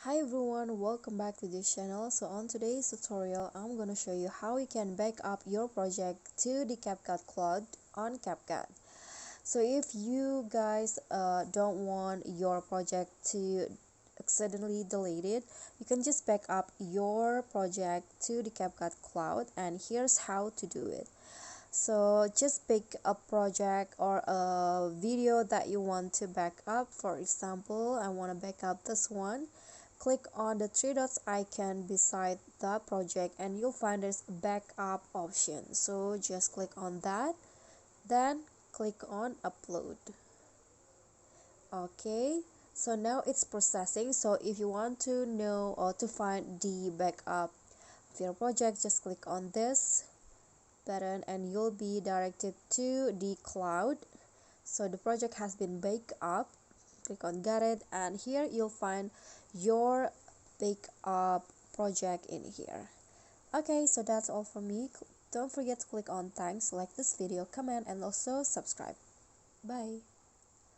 Hi everyone, welcome back to this channel. So on today's tutorial, I'm going to show you how you can back up your project to the CapCut Cloud on CapCut. So if you guys don't want your project to accidentally delete it, you can just back up your project to the CapCut Cloud, and here's how to do it. So just pick a project or a video that you want to back up. For example, I want to back up this one. Click on the three dots icon beside the project and you'll find this backup option. So just click on that, then click on upload. Okay, so now it's processing. So if you want to know or to find the backup of your project, just click on this button and you'll be directed to the cloud. So the project has been backed up. Click on get it, and here you'll find your backup project in here. Okay, so that's all from me. Don't forget to click on thanks, like this video, comment, and also subscribe. Bye.